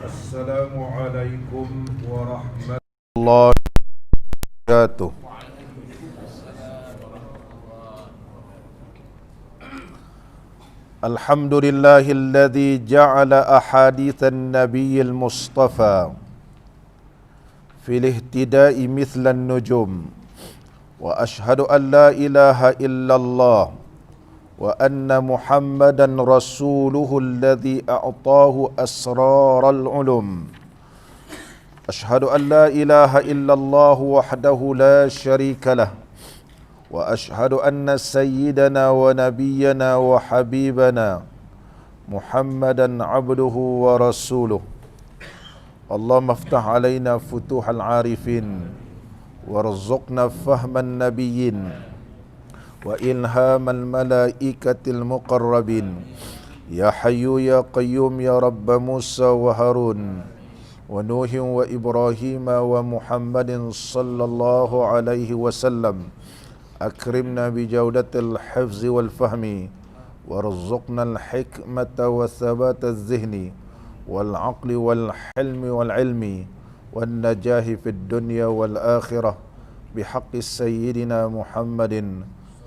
السلام عليكم ورحمة الله وبركاته. الحمد لله الذي جعل أحاديث النبي المصطفى في الاهتداء مثل النجوم، وأشهد أن لا إله إلا الله وأن محمدا رسوله الذي أعطاه أسرار العلوم. أشهد أن لا إله إلا الله وحده لا شريك له، وأشهد أن سيدنا ونبينا وحبيبنا محمدا عبده ورسوله. اللهم افتح علينا فتوح العارفين، وارزقنا فهم النبيين، وإلهام الملائكة المقربين. يا حي يا قيوم يا رب موسى وهارون ونوح وإبراهيم ومحمد صلى الله عليه وسلم. أكرمنا بجودة الحفظ والفهم، وارزقنا الحكمة وثبات الذهن والعقل والحلم والعلم والنجاح في الدنيا والآخرة بحق سيدنا محمد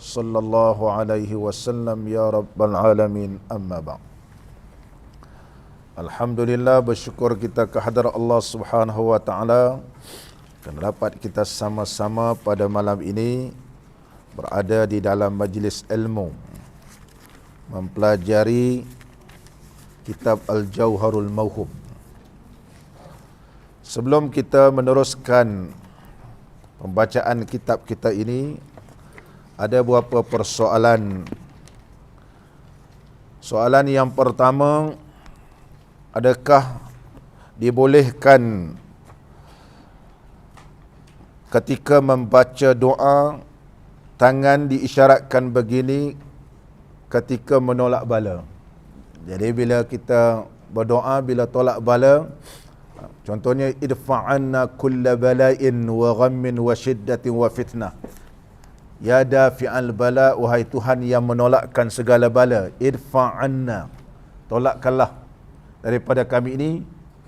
صلى الله عليه وسلم يا رب العالمين. أما بعد. Alhamdulillah, bersyukur kita kehadrat Allah Subhanahu wa taala kerana dapat kita sama-sama pada malam ini berada di dalam majlis ilmu mempelajari kitab Al-Jauharul Mauhub. Sebelum kita meneruskan pembacaan kitab kita ini, ada beberapa persoalan. Soalan yang pertama, adakah dibolehkan ketika membaca doa tangan diisyaratkan begini ketika menolak bala? Jadi bila kita berdoa, bila tolak bala, contohnya idfa'anna kulla bala'in wa ghammin wa shiddatin wa fitnah. Ya dafi'al bala, wahai Tuhan yang menolakkan segala bala, idfa'anna, tolakkanlah daripada kami ini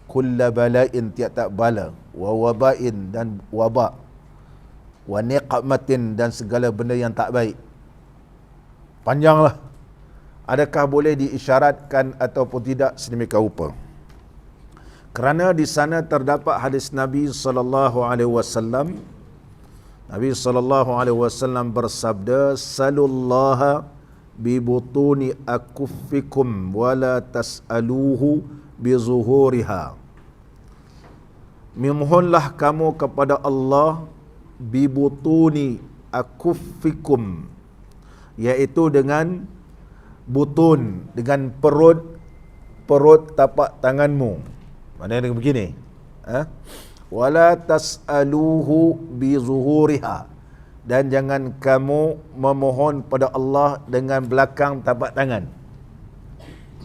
kulla bala'in, tiap-tiap bala, wa waba'in, dan wabak, wa niqmatin, dan segala benda yang tak baik. Panjanglah. Adakah boleh diisyaratkan ataupun tidak sedemikian rupa? Kerana di sana terdapat hadis Nabi sallallahu alaihi wasallam. Nabi sallallahu alaihi wasallam bersabda, "Salullaha bi butuni akuffikum wala tas'aluhu bi zuhuriha." Memohonlah kamu kepada Allah bi butuni akuffikum, iaitu dengan butun, dengan perut tapak tanganmu. Maknanya begini, wala tas'aluhu bi zuhuriha, dan jangan kamu memohon pada Allah dengan belakang tapak tangan.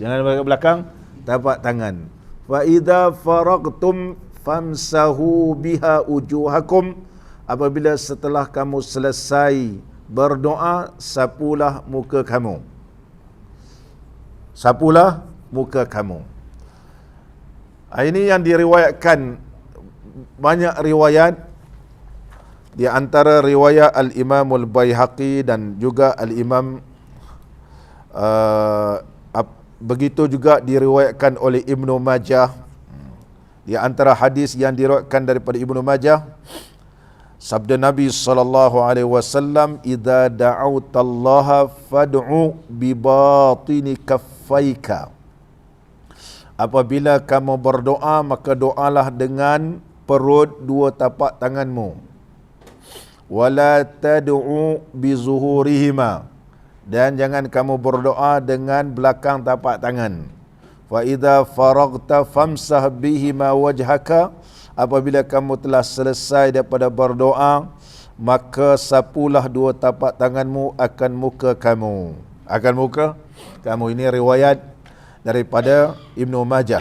Jangan belakang tapak tangan. Fa idza faragtum famsahu biha ujuhakum, apabila setelah kamu selesai berdoa, sapulah muka kamu. Sapulah muka kamu. Ini yang diriwayatkan, banyak riwayat, di antara riwayat Al-Imam Al-Baihaqi dan juga Al-Imam begitu juga diriwayatkan oleh Ibnu Majah. Di antara hadis yang diriwayatkan daripada Ibnu Majah, sabda Nabi sallallahu alaihi wasallam, "Idza da'awtallaha fad'u bi batini kaffaika." Apabila kamu berdoa, maka doalah dengan perut dua tapak tanganmu. Wala tad'u bi zuhurihima, dan jangan kamu berdoa dengan belakang tapak tangan. Fa idza faragta famsah bihima wajhaka, apabila kamu telah selesai daripada berdoa, maka sapulah dua tapak tanganmu akan muka kamu. Akan muka kamu. Ini riwayat daripada Ibnu Majah.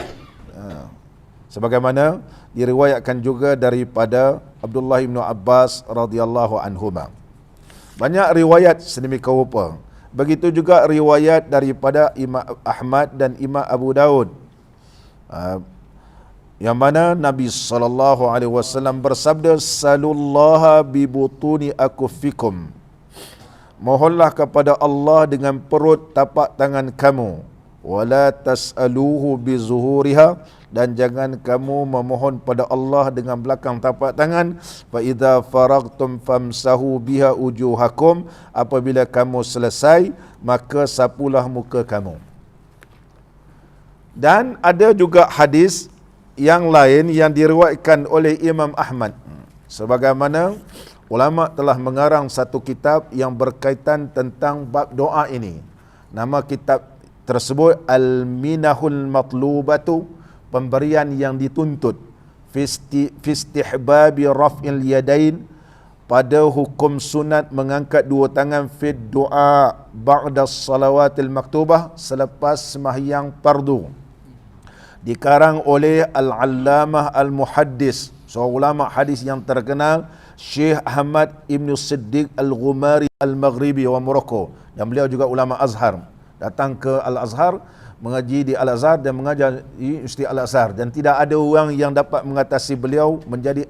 Sebagaimana diriwayatkan juga daripada Abdullah bin Abbas radhiyallahu anhuma. Banyak riwayat sedemikian rupa. Begitu juga riwayat daripada Imam Ahmad dan Imam Abu Daud. yang mana Nabi SAW bersabda, salullaha bibutuni akufikum, mohonlah kepada Allah dengan perut tapak tangan kamu, wala tas'aluhu bizuhuriha, dan jangan kamu memohon pada Allah dengan belakang tapak tangan. Fa idza faragtum famsahu biha ujuhakum, apabila kamu selesai maka sapulah muka kamu. Dan ada juga hadis yang lain yang diriwayatkan oleh Imam Ahmad, sebagaimana ulama telah mengarang satu kitab yang berkaitan tentang bab doa ini. Nama kitab tersebut Al-Minahul Matlubatu, pemberian yang dituntut, fi istihbabi raf'il yadain, pada hukum sunat mengangkat dua tangan, fi doa ba'da salawatil maktubah, selepas sembahyang fardu. Dikarang oleh Al-Allamah Al-Muhaddis, seorang ulama hadis yang terkenal, Syekh Ahmad Ibn Siddiq Al-Ghumari Al-Maghribi wa Morocco, dan beliau juga ulama Azhar, datang ke Al-Azhar, mengaji di Al-Azhar dan mengajar di Universiti Al-Azhar, dan tidak ada orang yang dapat mengatasi beliau menjadi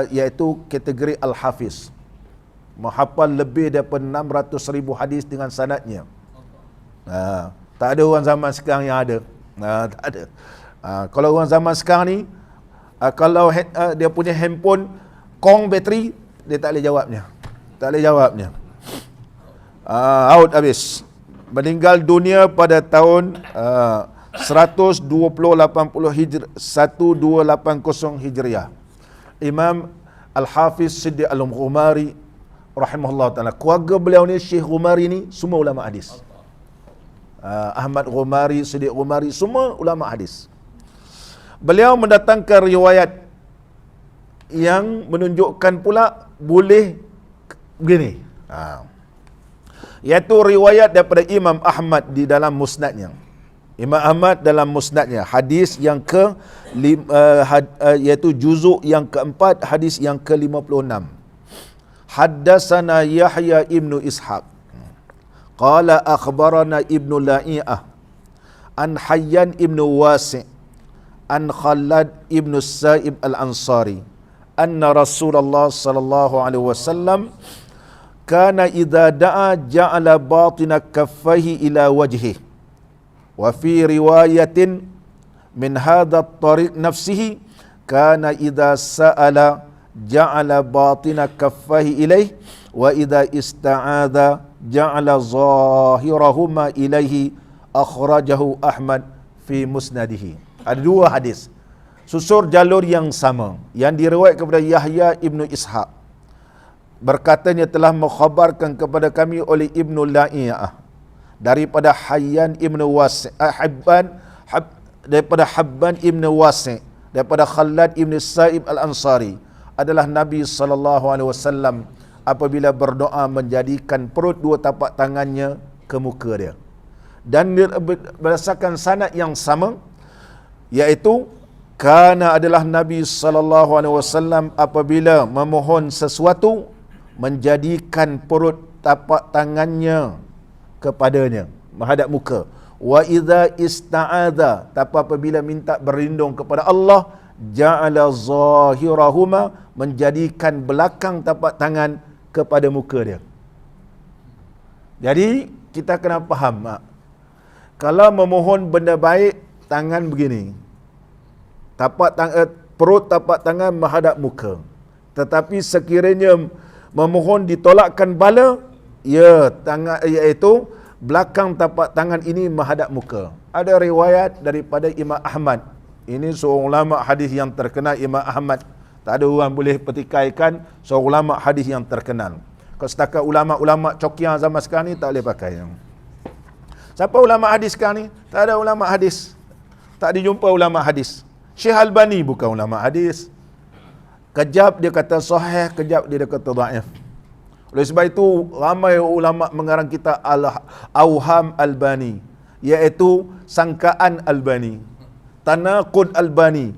iaitu kategori Al-Hafiz, menghafal lebih daripada 600,000 hadis dengan sanadnya. Tak ada orang zaman sekarang yang ada. Tak ada. Kalau orang zaman sekarang ni, kalau dia punya handphone kong bateri, dia tak boleh jawabnya. Tak boleh jawabnya. Out habis. Meninggal dunia pada tahun 1280 Hijriah. Imam Al-Hafiz Siddiq Al-Ghumari rahimahullah ta'ala. Keluarga beliau ni, Syekh Ghumari ni, semua ulama hadis. Ahmad Ghumari, Siddiq Ghumari, semua ulama hadis. Beliau mendatangkan riwayat yang menunjukkan pula boleh begini. Iaitu riwayat daripada Imam Ahmad di dalam musnadnya. Imam Ahmad dalam musnadnya, hadis yang iaitu juzuk yang keempat, hadis yang ke-56. Haddatsana Yahya ibnu Ishaq qala akhbarana ibnu La'i'ah an Hayyan ibnu Wasi' an Khalad ibnu Sa'ib al-Ansari anna Rasulullah sallallahu alaihi wasallam kana idza da'a ja'ala batina kaffaihi ila wajhihi, wa fi riwayatin min hadha at-tariq nafsihi kana idza sa'ala ja'ala batina kaffaihi ilayhi wa idza ista'adha ja'ala zahirahuma ilaihi, akhrajahu Ahmad fi musnadihi. Ada dua hadis susur jalur yang sama yang diriwayatkan kepada Yahya ibnu Ishaq, berkatanya telah mengkhabarkan kepada kami oleh Ibnu La'i'ah daripada Hayyan ibnu Wasi', daripada Habban ibnu Wasi', daripada Khalad ibnu Sa'ib al-Ansari, adalah Nabi SAW apabila berdoa menjadikan perut dua tapak tangannya ke muka dia. Dan berdasarkan sanad yang sama, iaitu Kana adalah Nabi SAW apabila memohon sesuatu menjadikan perut tapak tangannya kepadanya, menghadap muka. Wa idza ista'adha, tapi apabila minta berlindung kepada Allah, ja'ala zahirahuma, menjadikan belakang tapak tangan kepada muka dia. Jadi kita kena faham, kalau memohon benda baik, tangan begini, perut tapak tangan menghadap muka. Tetapi sekiranya memohon ditolakkan bala, ya tangan, iaitu belakang tapak tangan ini menghadap muka. Ada riwayat daripada Imam Ahmad. Ini seorang ulama hadis yang terkenal, Imam Ahmad. Tak ada orang boleh petikaikan seorang ulama hadis yang terkenal. Kalau setakat ulama-ulama cokiang zaman sekarang ni tak boleh pakai. Siapa ulama hadis sekarang ni? Tak ada ulama hadis. Tak dijumpa ulama hadis. Syekh Albani bukan ulama hadis. Kejap dia kata sahih, kejap dia kata dhaif. Oleh sebab itu ramai ulama mengarang kitab Al-Awham Albani, iaitu sangkaan Albani, tanaqud Albani,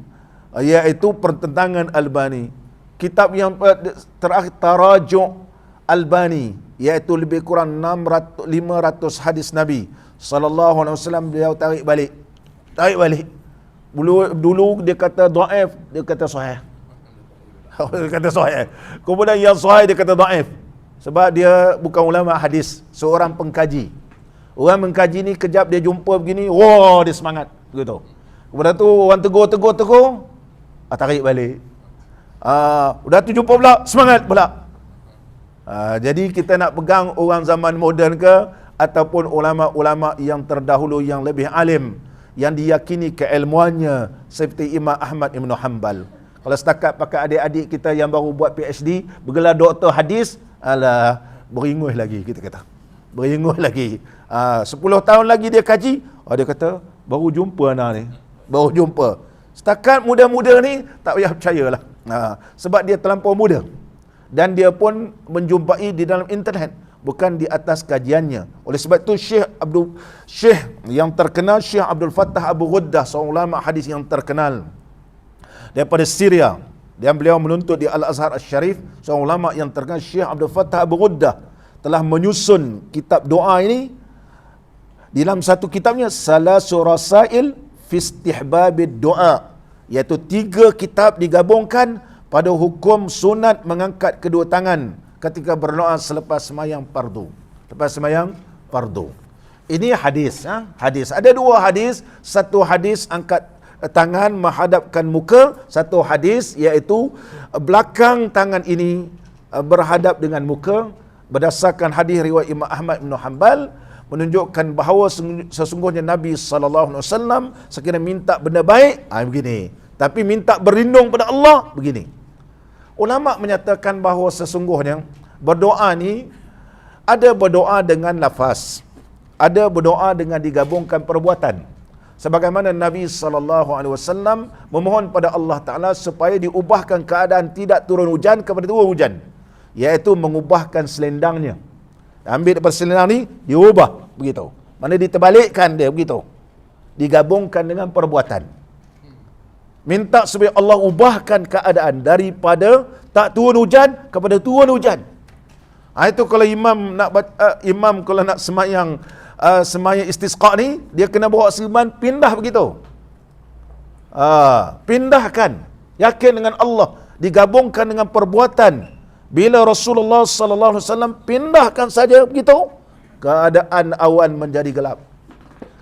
iaitu pertentangan Albani. Kitab yang terakhir Tarajuk Albani, iaitu lebih kurang 500 hadis Nabi sallallahu alaihi wasallam, beliau tarik balik. Dulu dia kata dhaif, dia kata sahih. Dia kata sahih. Kemudian yang sahih dia kata dhaif. Sebab dia bukan ulama hadis, seorang pengkaji. Orang mengkaji ni kejap dia jumpa begini, wah dia semangat begitu. Kemudian tu orang tegur, tarik balik. Udah tu jumpa pula, semangat pula. Jadi kita nak pegang orang zaman moden ke ataupun ulama-ulama yang terdahulu yang lebih alim, yang diyakini keilmuannya seperti Imam Ahmad Ibn Hanbal. Kalau setakat pakai adik-adik kita yang baru buat PhD, bergelar doktor hadis, alah, beringus lagi kita kata. Beringus lagi. 10 tahun lagi dia kaji, dia kata, baru jumpa anak ni. Baru jumpa. Setakat muda-muda ni, tak payah percayalah. Sebab dia terlampau muda. Dan dia pun menjumpai di dalam internet, bukan di atas kajiannya. Oleh sebab itu Syekh yang terkenal, Syekh Abdul Fattah Abu Ghuddah, seorang ulama hadis yang terkenal daripada Syria, dan beliau menuntut di Al-Azhar Al-Syarif, seorang ulama yang terkenal, Syekh Abdul Fattah Abu Ghuddah telah menyusun kitab doa ini. Di dalam satu kitabnya, Salasu Rasail fi Istihbabid Doa, iaitu 3 kitab digabungkan pada hukum sunat mengangkat kedua tangan ketika berdoa selepas sembahyang fardu. Lepas sembahyang fardu. Ini hadis. Hadis. Ada 2 hadis. Satu hadis angkat tangan menghadapkan muka. Satu hadis iaitu belakang tangan ini berhadap dengan muka. Berdasarkan hadis riwayat Imam Ahmad bin Hanbal, menunjukkan bahawa sesungguhnya Nabi SAW sekiranya minta benda baik, begini. Tapi minta berlindung pada Allah, begini. Ulama menyatakan bahawa sesungguhnya berdoa ni ada berdoa dengan lafaz, ada berdoa dengan digabungkan perbuatan. Sebagaimana Nabi SAW memohon pada Allah Ta'ala supaya diubahkan keadaan tidak turun hujan kepada turun hujan, iaitu mengubahkan selendangnya. Ambil daripada selendang ni, diubah begitu. Mana diterbalikkan dia begitu. Digabungkan dengan perbuatan. Minta supaya Allah ubahkan keadaan daripada tak turun hujan kepada turun hujan. Itu kalau imam kalau nak semayang istisqa ni, dia kena bawa serban pindah begitu. Pindahkan, yakin dengan Allah, digabungkan dengan perbuatan. Bila Rasulullah sallallahu alaihi wasallam pindahkan saja begitu, keadaan awan menjadi gelap.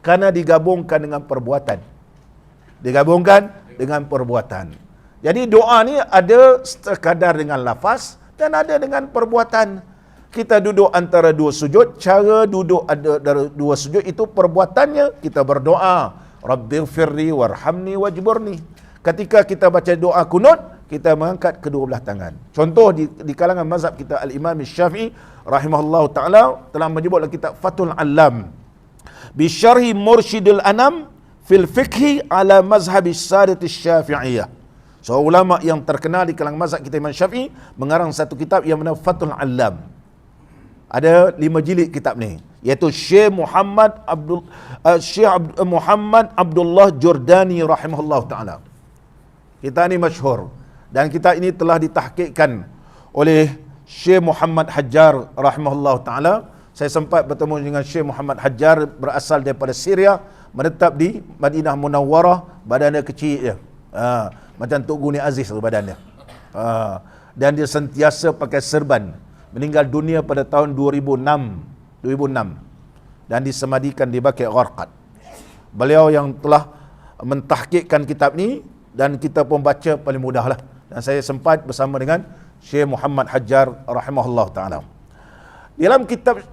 Karena digabungkan dengan perbuatan. Digabungkan dengan perbuatan. Jadi doa ni ada sekadar dengan lafaz dan ada dengan perbuatan. Kita duduk antara 2 sujud, cara duduk antara 2 sujud itu perbuatannya kita berdoa, Rabbighfirli warhamni wajburni. Ketika kita baca doa kunut, kita mengangkat kedua belah tangan. Contoh di kalangan mazhab kita, Al-Imam Syafi'i rahimahullahu ta'ala telah menyebut dalam kitab Fathul Allam bi syarhi Mursyidul Anam fil fiqhi ala mazhab Sadat Syafi'iyah. So ulama yang terkenal di kalangan mazhab kita Imam Syafi'i mengarang satu kitab yang bernama Fathul Allam. Ada 5 jilid kitab ni, iaitu Syekh Muhammad Abdullah Jordani rahimahullahu ta'ala. Kitab ni masyhur. Dan kitab ini telah ditahqiqkan oleh Syekh Muhammad Hajjar rahimahullah ta'ala. Saya sempat bertemu dengan Syekh Muhammad Hajjar, berasal daripada Syria, menetap di Madinah Munawwarah, badannya kecil je. Macam Tok Guni Aziz badannya. Dan dia sentiasa pakai serban. Meninggal dunia pada tahun 2006. Dan disemadikan di Baqi' Gharqad. Beliau yang telah mentahqiqkan kitab ni, dan kita pun baca paling mudahlah. Dan saya sempat bersama dengan Syekh Muhammad Hajjar rahimahullah ta'ala. Dalam kitab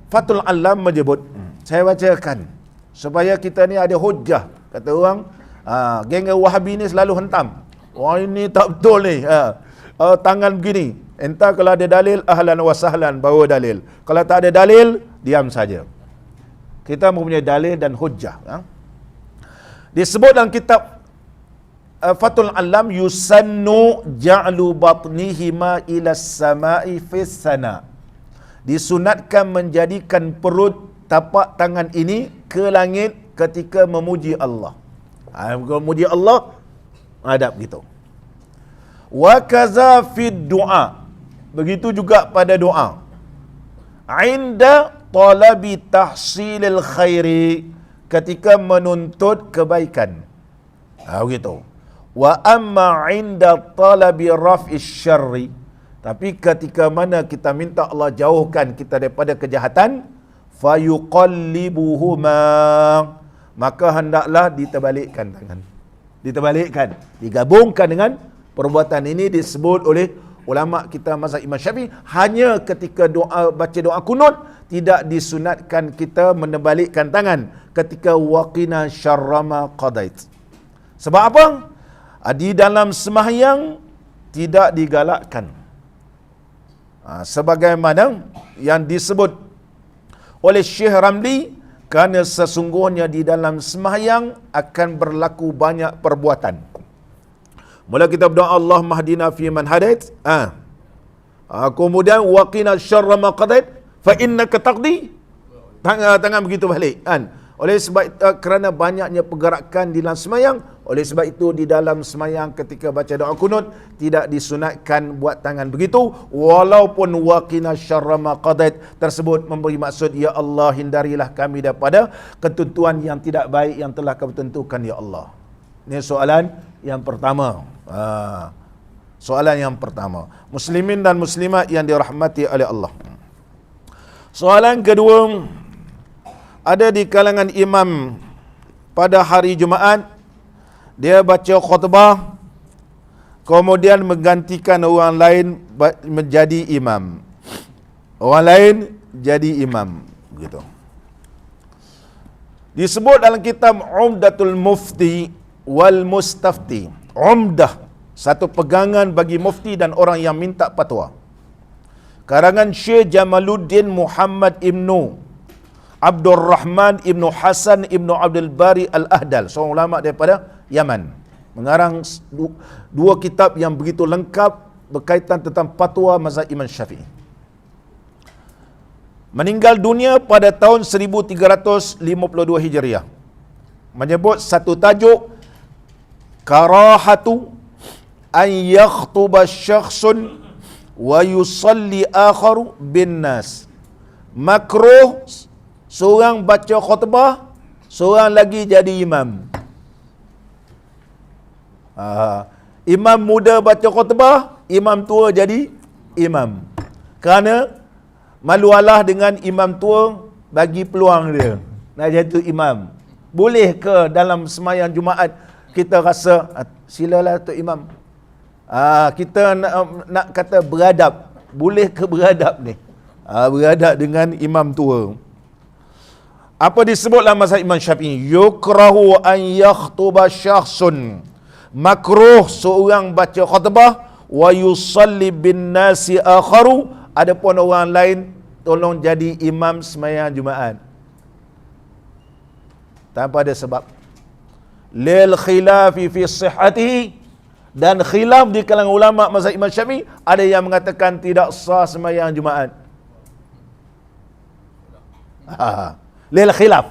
Fathul Allam menyebut, saya bacakan supaya kita ni ada hujah. Kata orang, geng Wahabi ni selalu hentam. Wah, ini tak betul ni. Tangan begini. Entah kalau ada dalil, ahlan wa sahlan, bawa dalil. Kalau tak ada dalil, diam saja. Kita mempunyai dalil dan hujah. Disebut dalam kitab Fathul Allam, yusannu ja'lu batnihima ila samai fis sana. Disunatkan menjadikan perut tapak tangan ini ke langit ketika memuji Allah. Memuji Allah, adab gitu. Wa kaza fid du'a. Begitu juga pada doa. Inda talabi tahsilil khairi, ketika menuntut kebaikan. Begitu. Wa amma 'inda talabi raf'is syarri, tapi ketika mana kita minta Allah jauhkan kita daripada kejahatan, fayuqallibuhuma, maka hendaklah diterbalikkan tangan. Diterbalikkan, digabungkan dengan perbuatan ini disebut oleh ulama kita mazhab Imam Syafi'i, hanya ketika doa, baca doa kunut, tidak disunatkan kita menerbalikkan tangan ketika waqina syarrama qadait. Sebab apa? Di dalam sembahyang tidak digalakkan. Sebagaimana yang disebut oleh Syekh Ramli, kerana sesungguhnya di dalam sembahyang akan berlaku banyak perbuatan. Mula kita berdoa Allah mahdina fi man hadait. Kemudian waqina syarra ma qadait fa innaka taqdi. Tangan begitu balik kan. Oleh sebab kerana banyaknya pergerakan di dalam sembahyang, oleh sebab itu di dalam sembahyang ketika baca doa kunut tidak disunatkan buat tangan begitu, walaupun waqina syarra ma qadait tersebut memberi maksud ya Allah hindarilah kami daripada ketentuan yang tidak baik yang telah Kau tentukan ya Allah. Ini soalan yang pertama. Soalan yang pertama. Muslimin dan muslimat yang dirahmati oleh Allah. Soalan kedua, ada di kalangan imam pada hari Jumaat, dia baca khutbah, kemudian menggantikan orang lain menjadi imam. Orang lain jadi imam. Begitu. Disebut dalam kitab Umdatul Mufti wal Mustafti. Umdah, satu pegangan bagi mufti dan orang yang minta fatwa. Karangan Syekh Jamaluddin Muhammad Ibnu Abdul Rahman Ibnu Hasan Ibnu Abdul Bari Al-Ahdal, seorang ulama daripada Yaman, mengarang dua kitab yang begitu lengkap berkaitan tentang fatwa mazhab Imam Syafi'i. Meninggal dunia pada tahun 1352 Hijriah. Menyebut satu tajuk, karahatu an yakhtuba syakhsun wa yusalli akharu bin nas. Makruh seorang baca khutbah, seorang lagi jadi imam. Imam muda baca khutbah, imam tua jadi imam. Kerana malu Allah dengan imam tua bagi peluang dia nak jadi imam. Boleh ke dalam sembahyang Jumaat kita rasa silalah tu imam, kita nak kata beradab, boleh ke beradab ni, beradab dengan imam tua? Apa disebut dalam mazhab Imam Syafi'i? Yukrahu an yakhtuba syakhsun, makruh seorang baca khutbah, wa yusalli bin nasi akharu, adapun orang lain tolong jadi imam sembahyang Jumaat tanpa ada sebab. Lil khilafi fi sihhatihi, dan khilaf di kalangan ulama mazhab Imam Syafi'i, ada yang mengatakan tidak sah sembahyang Jumaat. Lil khilaf.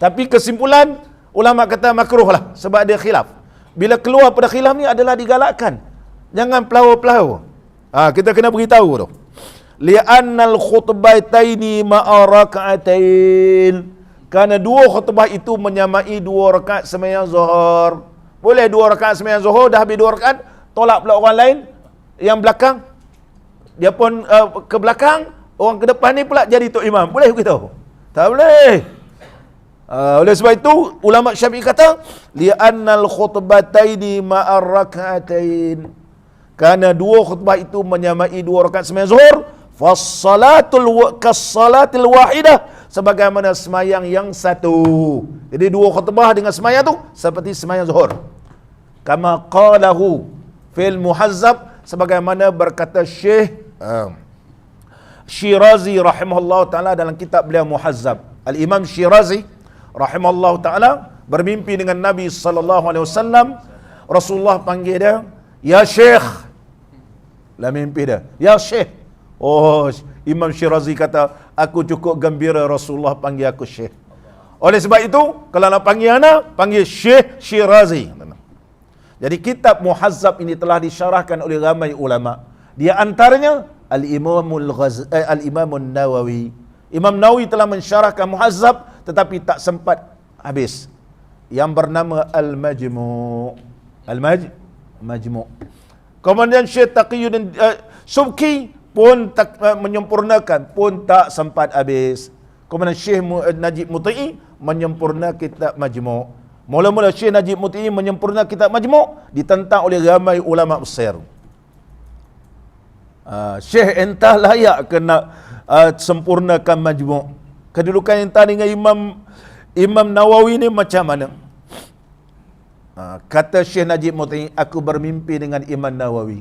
Tapi kesimpulan ulama kata makruh lah sebab dia khilaf. Bila keluar pada khilaf ni adalah digalakkan. Jangan pelau-pelau. Kita kena beritahu tu. Li'annal khutbataini ma'a raka'atain. Kerana dua khutbah itu menyamai dua rakaat sembahyang zuhur. Boleh dua rakaat sembahyang zuhur, dah habis dua rakaat, tolak pula orang lain yang belakang. Dia pun ke belakang, orang ke depan ni pula jadi tok imam. Boleh begitu? Tak boleh. Oleh sebab itu ulama Syafi'i kata li'annal khutbataini ma'a raka'atain. Kerana dua khutbah itu menyamai dua rakaat sembahyang zuhur, fassalatul kassalatil wahidah, sebagaimana semayang yang satu. Jadi dua khutbah dengan semayang tu seperti semayang zuhur. Kama qalahu fil muhazzab, sebagaimana berkata Syekh Syirazi rahimahullah ta'ala dalam kitab beliau Muhazzab. Al-Imam Syirazi rahimahullah ta'ala bermimpi dengan Nabi SAW. Rasulullah panggil dia, ya Syekh. Dalam mimpi dia, ya Syekh. Oh, Imam Syirazi kata, aku cukup gembira Rasulullah panggil aku Syekh. Oleh sebab itu, kalau nak panggil anak, panggil Syekh Syirazi. Jadi kitab Muhazzab ini telah disyarahkan oleh ramai ulama. Di antaranya Al-Imamul Nawawi. Imam Nawawi telah mensyarahkan Muhazzab tetapi tak sempat habis. yang bernama Al-Majmu'. Al-Majmu'. Kemudian Syekh Taqiyuddin Subki pun menyempurnakan, pun tak sempat habis. Kemudian Syekh Najib Muti'i menyempurnakan kitab Majmu'. Mula-mula Syekh Najib Muti'i menyempurnakan kitab Majmu', ditentang oleh ramai ulama Mesir. Syekh entah layak kena sempurnakan Majmu'. Kedudukan entah dengan Imam Nawawi ni macam mana? Kata Syekh Najib Muti'i, aku bermimpi dengan Imam Nawawi.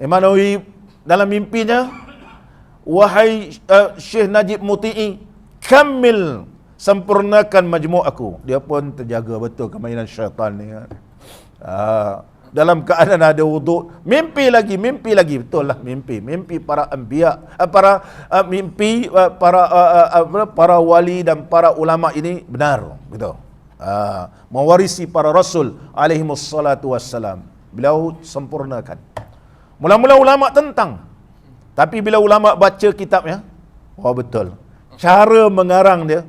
Imam Nawawi dalam mimpinya, wahai Syekh Najib Muti'i, kamil, sempurnakan majmu' aku. Dia pun terjaga betul kemainan syaitan ni kan. Dalam keadaan ada wuduk, mimpi lagi, betul lah mimpi para anbiya, para wali dan para ulama ini benar, gitu. Mewarisi para rasul alaihi wassalatu wassalam. Beliau sempurnakan. Mula-mula ulama tentang, tapi bila ulama baca kitabnya, wah betul, cara mengarang dia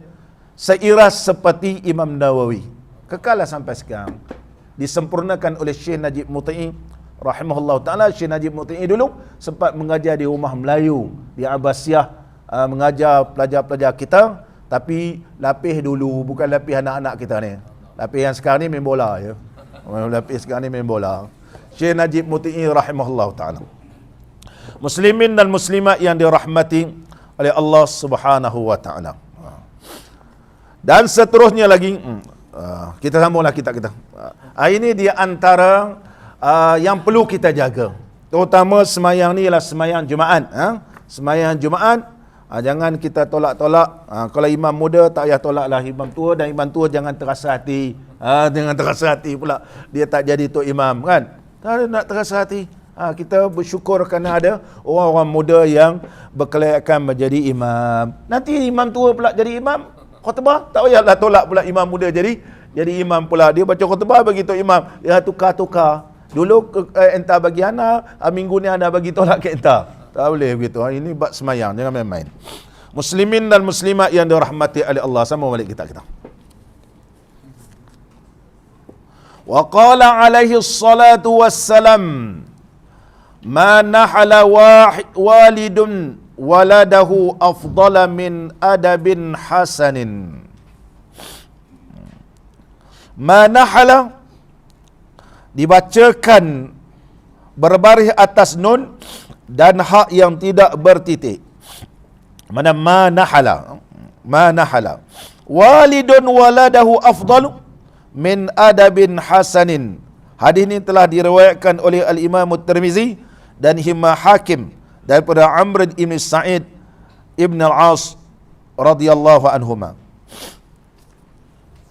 seiras seperti Imam Nawawi. Kekalah sampai sekarang. Disempurnakan oleh Syekh Najib Muti'i rahimahullah ta'ala. Syekh Najib Muti'i dulu sempat mengajar di rumah Melayu, di Abbasiyah, mengajar pelajar-pelajar kita, tapi lapis dulu, bukan lapis anak-anak kita ni. Lapis yang sekarang ni main bola je. Lapis sekarang ni main bola. Syekh Najib Muti'i rahimahullah ta'ala. Muslimin dan muslimat yang dirahmati oleh Allah Subhanahu wa ta'ala. Dan seterusnya lagi, kita sambunglah kita. Ini di antara yang perlu kita jaga. Terutama semayang ni ialah semayang Jumaat. Semayang Jumaat, jangan kita tolak-tolak. Kalau imam muda, tak payah tolaklah imam tua. Dan imam tua jangan terasa hati. Jangan terasa hati pula dia tak jadi tok imam kan. Tak ada nak terasa hati. Kita bersyukur kerana ada orang-orang muda yang berkelayakan menjadi imam. Nanti imam tua pula jadi imam, khutbah tak payahlah tolak pula imam muda jadi imam pula. Dia baca khutbah bagi tok imam, dia tukar-tukar. Dulu entah bagi anak, minggu ni anda bagi tolak ke entah. Tak boleh begitu. Ini bab semayang, jangan main-main. Muslimin dan muslimat yang dirahmati oleh Allah, sama balik kita. Wa qala alaihi salatu wassalam, ma nahala walidun waladahu afdala min adabin hasanin. Ma nahala dibacakan berbaris atas nun dan hak yang tidak bertitik. Mana ma nahala walidun waladahu afdalu min adabin hasanin. Hadis ini telah diriwayatkan oleh Al-Imam At-Tirmizi dan Imam Hakim daripada Amr ibn Sa'id ibn al-As radhiyallahu anhuma.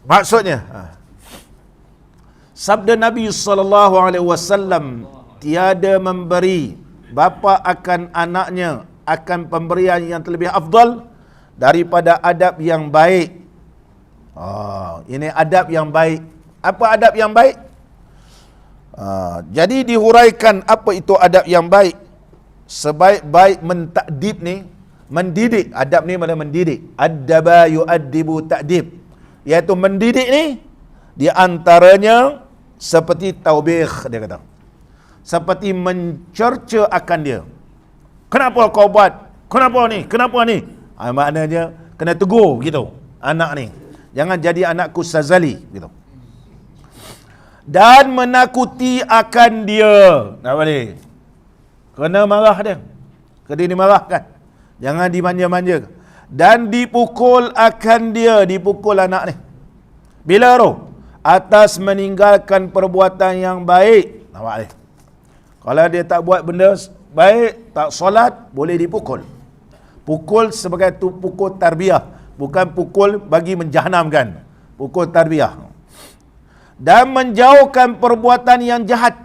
Maksudnya, sabda Nabi sallallahu alaihi wasallam, tiada memberi bapa akan anaknya akan pemberian yang terlebih afdal daripada adab yang baik. Ini adab yang baik. Apa adab yang baik? Jadi dihuraikan apa itu adab yang baik. Sebaik-baik mentakdib ni, mendidik. Adab ni mana mendidik. Addaba yu'addibu ta'dib, iaitu mendidik ni di antaranya seperti taubih, dia kata, seperti mencerca akan dia. Kenapa kau buat? Kenapa ni? Maknanya kena tegur gitu anak ni. Jangan jadi anakku sazali gitu. Dan menakuti akan dia. Tak boleh. Kena marah dia. Kena dimarahkan. Jangan dimanja-manja. Dan dipukul akan dia, dipukul anak ni. Bila roh? Atas meninggalkan perbuatan yang baik. Tak boleh. Kalau dia tak buat benda baik, tak solat, boleh dipukul. Pukul sebagai pukul tarbiyah, bukan pukul bagi menjahanamkan. Pukul tarbiyah. Dan menjauhkan perbuatan yang jahat,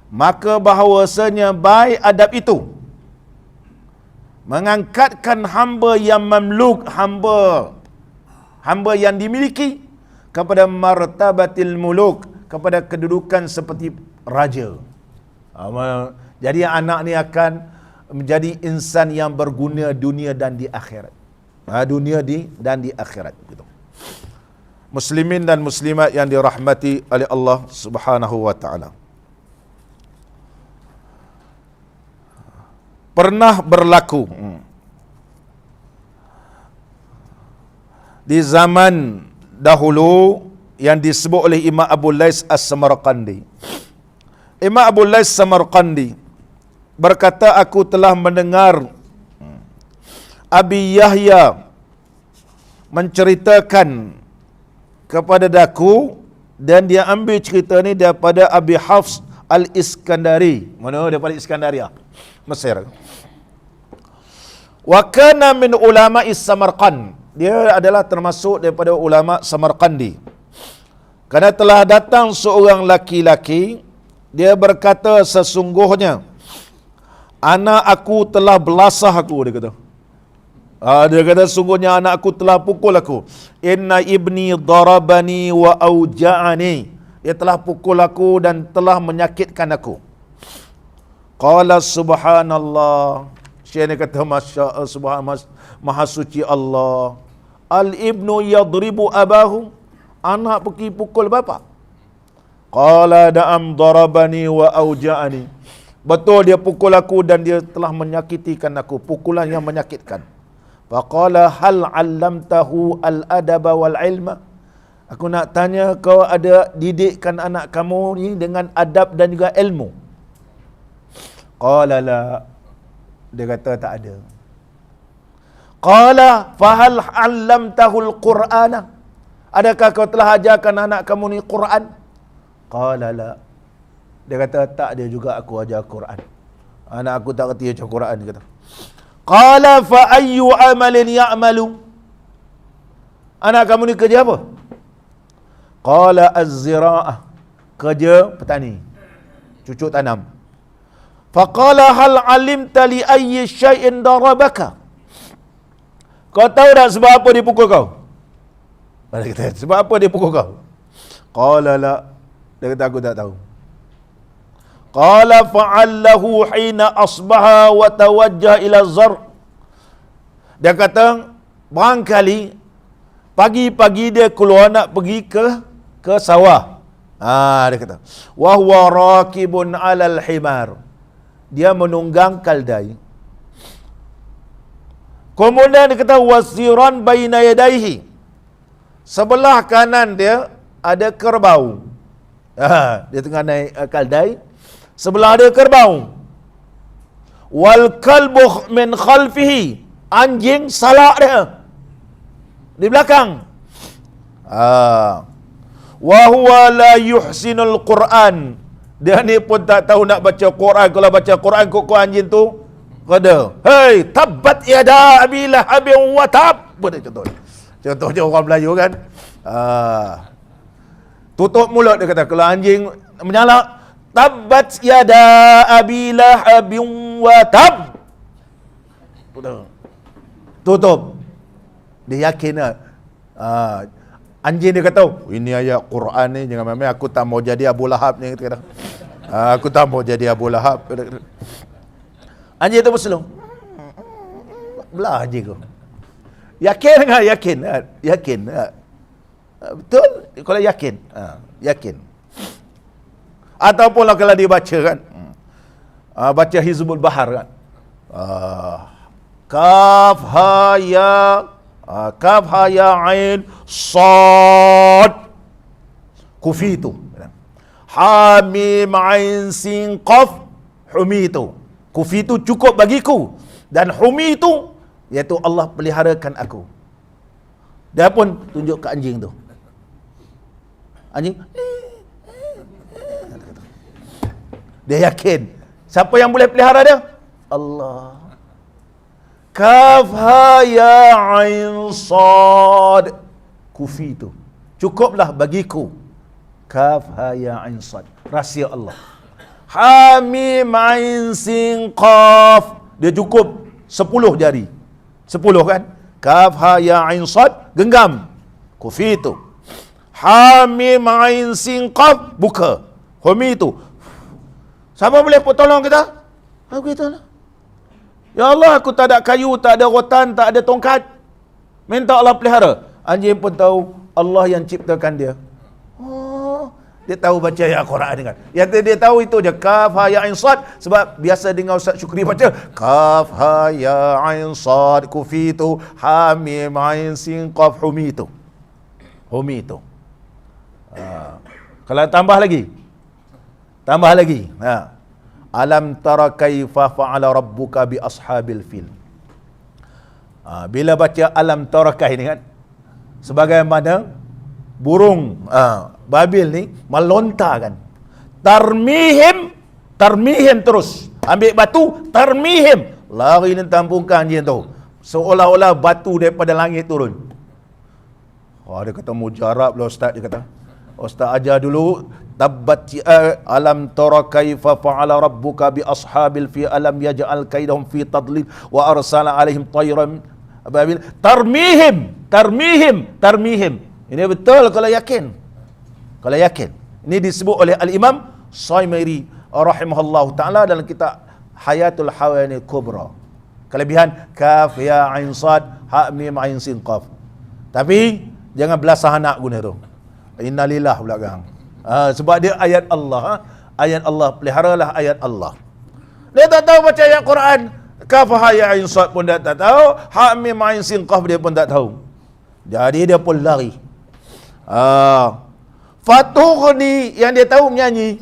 maka bahawasanya baik adab itu mengangkatkan hamba yang mamluk, hamba yang dimiliki, kepada martabatil muluk, kepada kedudukan seperti raja. Jadi anak ni akan menjadi insan yang berguna dunia dan di akhirat. Dunia dan di akhirat. Gitu. Muslimin dan muslimat yang dirahmati oleh Allah Subhanahu wa taala. Pernah berlaku di zaman dahulu yang disebut oleh Imam Abu Lais As-Samarqandi. Imam Abu Lais Samarqandi berkata, aku telah mendengar Abi Yahya menceritakan kepada daku, dan dia ambil cerita ni daripada Abi Hafs Al-Iskandari. Mana? Daripada Iskandaria, Mesir. Wa kana min ulama Samarqand. Dia adalah termasuk daripada ulama Samarqandi. Kerana telah datang seorang laki-laki, dia berkata, sesungguhnya anak aku telah belasah aku, dia kata. Dia kata, sungguhnya anak aku telah pukul aku. Inna ibni darabani wa auja'ani. Dia telah pukul aku dan telah menyakitkan aku. Qala subhanallah. Syekh ni kata, Masya Allah, subhanallah, maha suci Allah. Al-ibnu yadribu abahu. Anak pergi pukul bapa. Qala da'am darabani wa auja'ani. Betul, dia pukul aku dan dia telah menyakitikan aku. Pukulan yang menyakitkan. Faqala hal 'allamtahu al-adaba wal ilma. Aku nak tanya, kau ada didikkan anak kamu ni dengan adab dan juga ilmu? Qala la. Dia kata tak ada. Qala fahal 'allamtahu al-Qur'ana. Adakah kau telah ajarkan anak kamu ni Quran? Qala la. Dia kata tak ada juga aku ajar Quran. Anak aku tak kerti ajar Quran, dia kata. Qala fa ayyu amalin ya'malu. Anak kamu ni kerja apa? Qala az-zira'ah. Kerja petani. Cucuk tanam. Faqala hal alimta li ayyi syai'in darabaka. Kau tahu tak sebab apa dia pukul kau? Dia kata, sebab apa dia pukul kau? Qala la. Dia kata aku tak tahu. Qala fa'allahu hina asbaha wa tawajjah ila zar. Dia kata, barangkali pagi-pagi dia keluar nak pergi ke sawah. Dia kata, wa huwa rakibun 'alal himar. Dia menunggang kaldai. Kemudian dia kata, wasiran baina yadaihi. Sebelah kanan dia ada kerbau. Dia tengah naik kaldai. Sebelah dia kerbau. Wal kalbu min khalfihi. Anjing salak dia di belakang. Wa huwa la yuhsinul Quran. Dia ni pun tak tahu nak baca Quran. Kalau baca Quran kok anjing tu kata, "Hei, tabbat yada abi lahabin wa tab." Contohnya orang Melayu kan. Tutup mulut, dia kata. Kalau anjing menyalak, tabbat yada abi lahabin wa tab. Tutup. Dia yakin lah. Anjing dia kata, ini ayat Quran ni, jangan main-main, aku tak mau jadi Abu Lahab ni. Aku tak mau jadi Abu Lahab. Anjing tu berselung. Belah anjing tu. Yakin tak? Yakin. Yakin. Betul? Kalau yakin. Yakin. Ataupun kalau dia baca kan. Baca Hizbul Bahar kan. Kaf ha ya. Kaf ha ya ain sad. Kufitu. Ha mim ain sin qaf humitu. Kufitu cukup bagiku. Dan humitu, iaitu Allah peliharakan aku. Dia pun tunjuk ke anjing tu. Anjing. Dia yakin. Siapa yang boleh pelihara dia? Allah. Kaf ha ya ain sad. Kufitu. Cukuplah bagiku. Kaf ha ya ain sad. Rahsia Allah. Ha mim ain sin qaf. Dia cukup 10 jari. 10 kan? Kaf ha ya ain sad, genggam. Kufitu. Ha mim ain sin qaf, buka. Humitu. Siapa boleh tolong kita? Aku kita lah. Ya Allah, aku tak ada kayu, tak ada rotan, tak ada tongkat. Minta Allah pelihara. Anjing pun tahu Allah yang ciptakan dia. Oh, dia tahu baca ayat Quran kan. Yang dia tahu itu je kaf ha ya ain sad, sebab biasa dengar Ustaz Syukri baca kaf ha ya ain sad kufitu ha mim ain sin qaf humitu. Humitu. Kalau tambah lagi. Alam tara kaifa fa'ala rabbuka bi ashabil fil. Bila baca alam tarakah ini kan, sebagaimana burung babil ni melontarkan, tarmihim terus ambil batu, tarmihim lari dan tampungkan dia tu, seolah-olah batu daripada langit turun. Dia kata mujarab lah ustaz, dia kata ustaz ajar dulu tabbat alam tara kaifa fa'ala rabbuka bi ashabil fi alam yaj'al kaidahum fi tadlil wa arsala alaihim tayran ababil tarmihim. Ini betul kalau yakin. Ini disebut oleh Al-Imam Syaimiri rahimahullahu taala dalam kitab Hayatul Hawani Kubra. Kelebihan kaf ya ain sad ha mim ain sin qaf. Tapi jangan belasah anak guna tu. Innalillah belakang. Sebab dia ayat Allah. Ayat Allah, peliharalah ayat Allah. Dia tak tahu baca ayat Quran. Kaf ha ya ain sad pun dia tak tahu. Ha mim ain sin qaf dia pun tak tahu. Jadi dia pun lari. Fatughni, yang dia tahu menyanyi.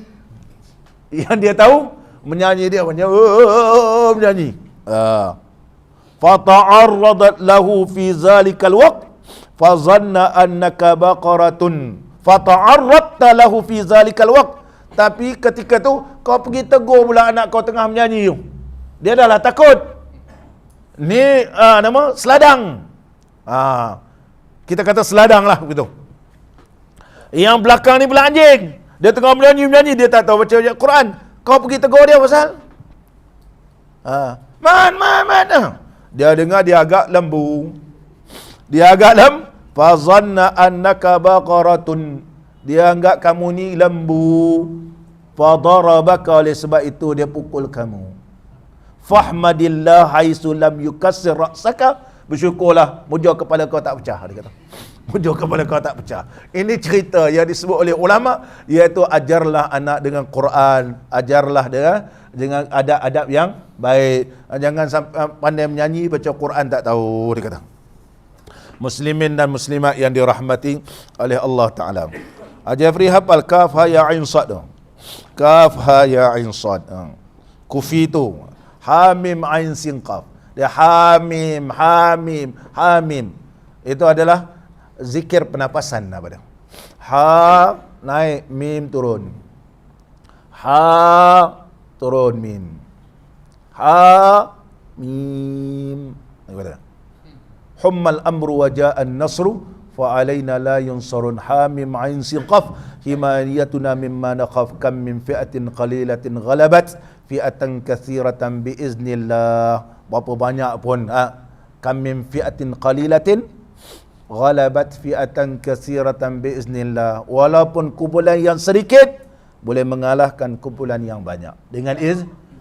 Dia menyanyi. Fata'arradat lahu fi zalikal waqt fazanna annaka baqaratun. Fata'arradta lahu fi zalikal waqt. Tapi ketika tu kau pergi tegur pula anak kau tengah menyanyi tu. Dia dah lah takut. Ni nama seladang. Kita kata seladang lah begitu. Yang belakang ni pula anjing. Dia tengah menyanyi, dia tak tahu baca ayat Quran. Kau pergi tegur dia pasal? Man. Dia dengar dia agak lembu. Fazanna annaka baqaratun. Dia anggap kamu ni lembu. Fadarabaka, oleh sebab itu dia pukul kamu. Fahmadillah haitsu lam yukassir ra'saka. Bersyukurlah, mujur kepala kau tak pecah, dia kata. Mujur kepala kau tak pecah. Ini cerita yang disebut oleh ulama, iaitu ajarlah anak dengan Quran, ajarlah dia dengan adab-adab yang baik. Jangan sampai pandai menyanyi, baca Quran tak tahu, dia kata. Muslimin dan muslimat yang dirahmati oleh Allah Ta'ala. Jafri hafal kaf ha ya ain sad. Kaf ha ya ain sad. Kufi tu. Ha mim ain sin qaf. Dia hamim. Itu adalah zikir pernafasan apa dia. Ha naik, mim turun. Ha turun, mim. Ha mim. Apa dia? Hummal amru wa ja'an nasru fa alaina la yunsarun. Hamim ain sin qaf himayatuna mimma nakhaf kam min fi'atin qalilatin ghalabat fi'atan katsiratan bi iznillah. Berapa banyak pun kam min fi'atin qalilatin ghalabat fi'atan katsiratan bi iznillah. Walaupun kumpulan yang sedikit boleh mengalahkan kumpulan yang banyak dengan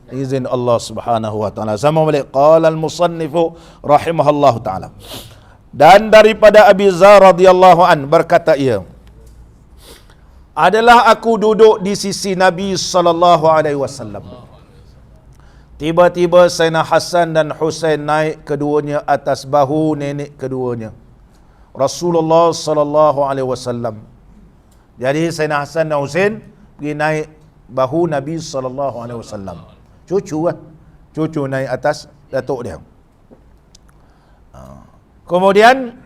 izin Allah Subhanahu wa taala. Sama balik qala al-musannifu rahimahullahu taala. Dan daripada Abi Dzar radhiyallahu an berkata ia, adalah aku duduk di sisi Nabi sallallahu alaihi wasallam. Tiba-tiba Sayyidina Hasan dan Husain naik keduanya atas bahu nenek keduanya Rasulullah sallallahu alaihi wasallam. Jadi Sayyidina Hasan dan Husain pergi naik bahu Nabi sallallahu alaihi wasallam. Cucu naik atas datuk dia. Kemudian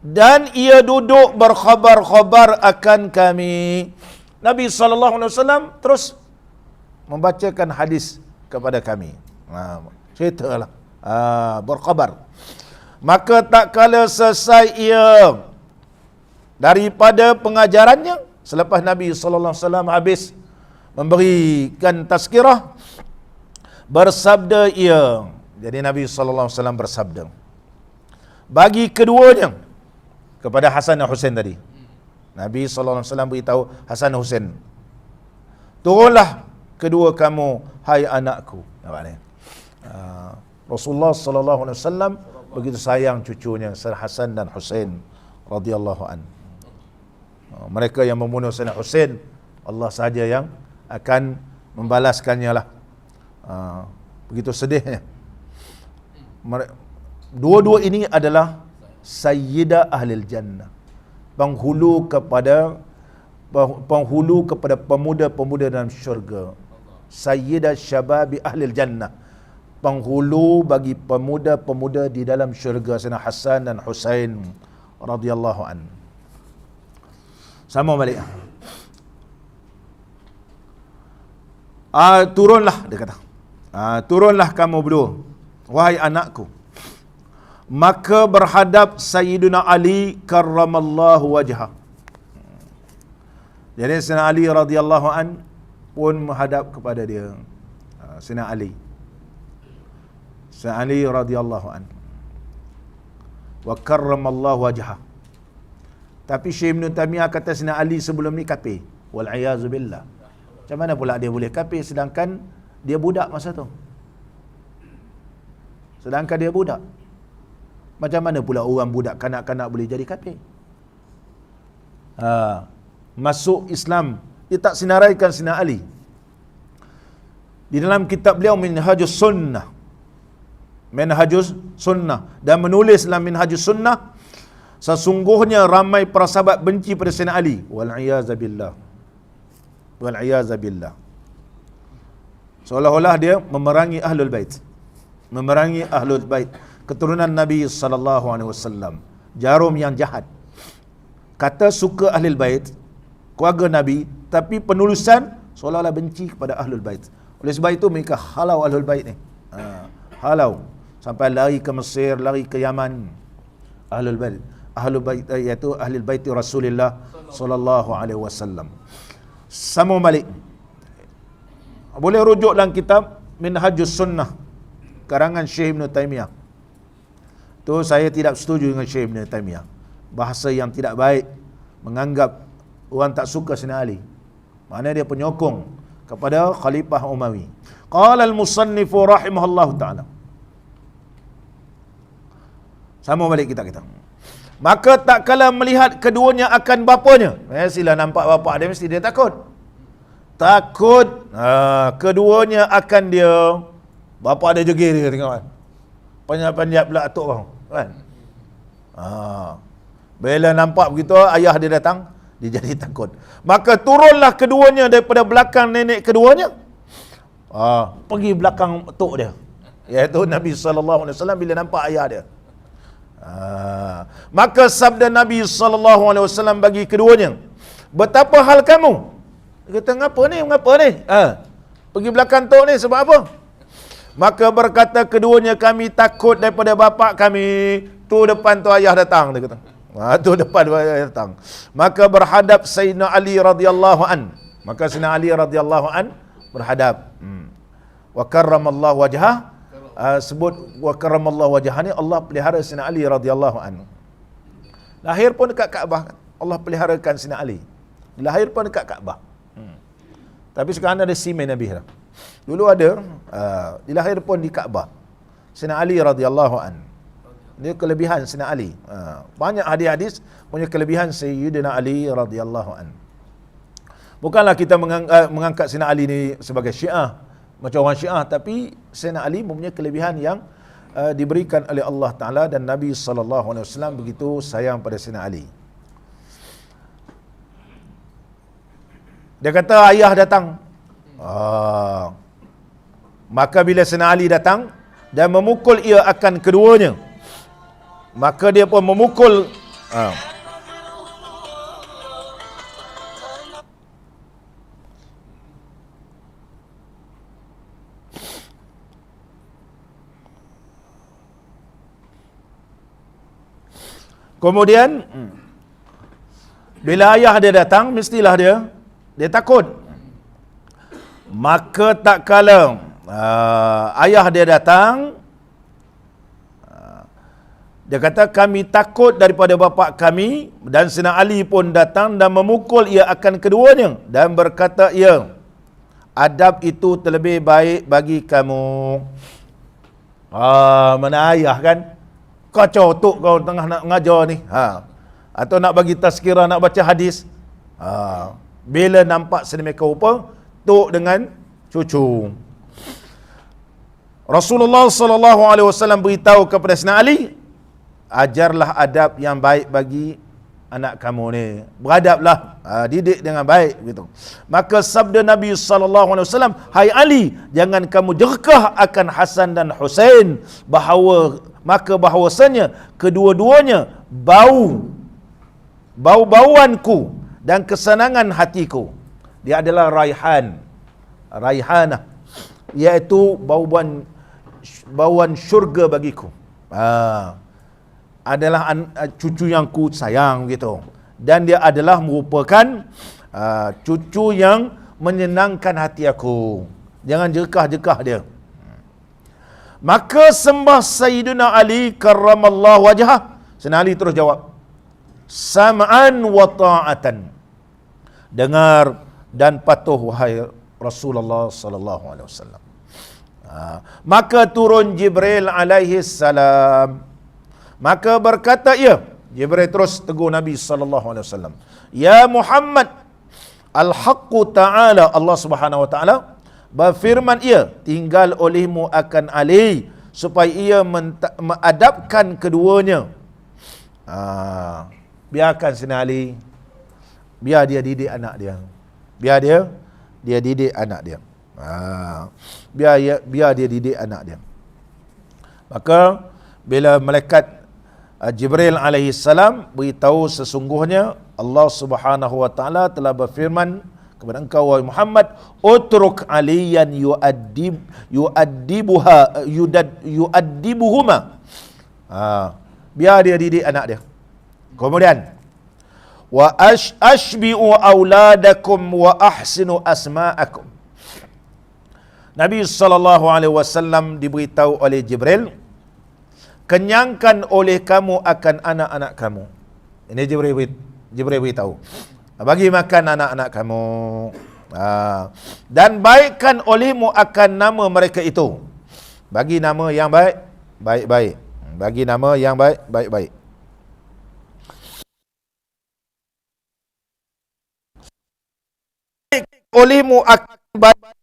dan ia duduk berkhabar-khabar akan kami. Nabi sallallahu alaihi wasallam terus membacakan hadis kepada kami. Ceritalah. Berkhabar. Maka tak kala selesai ia daripada pengajarannya, selepas Nabi sallallahu alaihi wasallam habis memberikan tazkirah, bersabda ia. Jadi Nabi sallallahu alaihi wasallam bersabda bagi keduanya, kepada Hasan dan Husain tadi. Nabi sallallahu alaihi wasallam beritahu Hasan dan Husain, turunlah kedua kamu hai anakku. Nampak ni? Rasulullah sallallahu alaihi wasallam begitu sayang cucunya Sayyidina Hasan dan Husain radhiyallahu an. Mereka yang membunuh Sayyidina Husain, Allah sahaja yang akan membalaskannya lah. Begitu sedihnya. Dua-dua ini adalah Sayyidah Ahlil Jannah, penghulu kepada pemuda-pemuda dalam syurga. Sayyidah Syababi Ahlil Jannah, penghulu bagi pemuda-pemuda di dalam syurga, Sayyidina Hasan dan Husain radhiyallahu an. Sama balik. Turunlah, dia kata. Turunlah kamu berdua, wahai anakku. Maka berhadap Sayyidina Ali karramallahu wajhah. Jadi Sayyidina Ali radhiyallahu an pun menghadap kepada dia. Sayyidina Ali. Sayyidina Ali radhiyallahu an. Wa karramallahu wajhah. Tapi Syekh Ibn Taimiyah kata Sayyidina Ali sebelum ni kafir. Wal iazu billah. Macam mana pula dia boleh kafir sedangkan dia budak masa tu? Sedangkan dia budak. Macam mana pula orang budak kanak-kanak boleh jadi kafir? Masuk Islam, dia tak sinaraikan Sayyidina Ali. Di dalam kitab beliau Minhajus Sunnah. Minhajus Sunnah. Dan menulis dalam Minhajus Sunnah, sesungguhnya ramai para sahabat benci pada Sayyidina Ali. Wal'iyazabillah. Wal'iyazabillah. Seolah-olah dia memerangi Ahlul Bait. Memerangi Ahlul Bait, keturunan Nabi SAW. Jarum yang jahat. Kata suka Ahlul Bait, keluarga Nabi, tapi penulisan seolah-olah benci kepada Ahlul Bait. Oleh sebab itu mereka halau Ahlul Bait ni. Halau. Sampai lari ke Mesir, lari ke Yaman. Ahlul Bait. Ahlul Bait iaitu Ahlul Bait Rasulullah sallallahu alaihi wasallam. Sama balik. Boleh rujuk dalam kitab Minhajus Sunnah karangan Syekh Ibn Taimiyah. Tu saya tidak setuju dengan Syekh Ibn Taimiyah. Bahasa yang tidak baik, menganggap orang tak suka Sayyidina Ali. Mana dia penyokong kepada Khalifah Umawi. Qala al-musannif rahimahullahu ta'ala. Sama balik kita. Maka tak kala melihat keduanya akan bapanya. Sila nampak bapa dia mesti dia takut. Takut keduanya akan dia. Bapa dia jegir dia tengok kan. Panjat-panjat pula atuk kau kan. Bila nampak begitu ayah dia datang, dia jadi takut. Maka turunlah keduanya daripada belakang nenek keduanya. Pergi belakang atuk dia, iaitu Nabi SAW bila nampak ayah dia. Maka sabda Nabi SAW bagi keduanya, betapa hal kamu? Dia kata, ngapa ni? Pergi belakang tok ni sebab apa? Maka berkata keduanya, kami takut daripada bapa kami. Tu depan tu ayah datang, dia kata. Tu depan tu ayah datang. Maka berhadap Sayyidina Ali radhiyallahu an. Maka Sayyidina Ali radhiyallahu an berhadap. Wa karramallahu wajhah. Sebut wa karramallahu wajhah ni Allah pelihara Sayyidina Ali radhiyallahu an. Lahir pun dekat Kaabah. Allah peliharakan Sayyidina Ali. Lahir pun dekat Kaabah. Tapi sekarang ada simen Nabi dah. Dulu ada, dilahir pun di Kaabah. Sayyidina Ali radhiyallahu an. Dia kelebihan Sayyidina Ali. Banyak hadis-hadis punya kelebihan Sayyidina Ali radhiyallahu an. Bukanlah kita mengangkat Sayyidina Ali ni sebagai Syiah, macam orang Syiah, tapi Sayyidina Ali mempunyai kelebihan yang diberikan oleh Allah Ta'ala, dan Nabi SAW begitu sayang pada Sayyidina Ali. Dia kata ayah datang. Maka bila Sayyidina Ali datang dan memukul ia akan keduanya, maka dia pun memukul. Kemudian bila ayah dia datang, mestilah dia takut. Maka tak kala ayah dia datang, dia kata kami takut daripada bapa kami, dan Sayyidina Ali pun datang dan memukul ia akan keduanya dan berkata ia, adab itu terlebih baik bagi kamu. Mana ayah kan? Kacau tok kau tengah nak ngajar ni. Atau nak bagi tazkirah, nak baca hadis. Bila nampak sedemikian rupa, tok dengan cucu. Rasulullah sallallahu alaihi wasallam beritahu kepada Sayyidina Ali, ajarlah adab yang baik bagi anak kamu ni. Beradablah, didik dengan baik gitu. Maka sabda Nabi sallallahu alaihi wasallam, hai Ali, jangan kamu jerkah akan Hasan dan Husain, maka bahawasanya kedua-duanya bau-bauanku dan kesenangan hatiku. Dia adalah raihanah, iaitu bauan syurga bagiku. Adalah cucu yang ku sayang gitu. Dan dia adalah merupakan cucu yang menyenangkan hati aku. Jangan jerkah-jerkah dia. Maka sembah Sayyidina Ali karramallahu wajhah. Sayyidina Ali terus jawab, sam'an wa ta'atan. Dengar dan patuh wahai Rasulullah sallallahu alaihi wasallam. Maka turun Jibril alaihi salam. Maka berkata ia, Jibril terus tegur Nabi sallallahu alaihi wasallam, ya Muhammad, al-haqqu ta'ala, Allah Subhanahu wa taala berfirman, ia tinggal olehmu akan Ali supaya ia mengadapkan keduanya. Biarkan Sayyidina Ali, biar dia didik anak dia. Biar dia didik anak dia. Biar dia didik anak dia. Maka bila malaikat Jibril alaihi salam beritahu sesungguhnya Allah Subhanahu wa taala telah berfirman kepada engkau wahai Muhammad, utruk aliyan yuaddibuhuma. Biar dia didik anak dia. Kemudian wa ashbi'u auladakum wa ahsinu asma'akum. Nabi sallallahu alaihi wasallam diberitahu oleh Jibril, kenyangkan oleh kamu akan anak-anak kamu. Ini Jibril beritahu. Bagi makan anak-anak kamu. Dan baikkan olehmu akan nama mereka itu. Bagi nama yang baik-baik. Bagi nama yang baik-baik. Olehmu akan baik.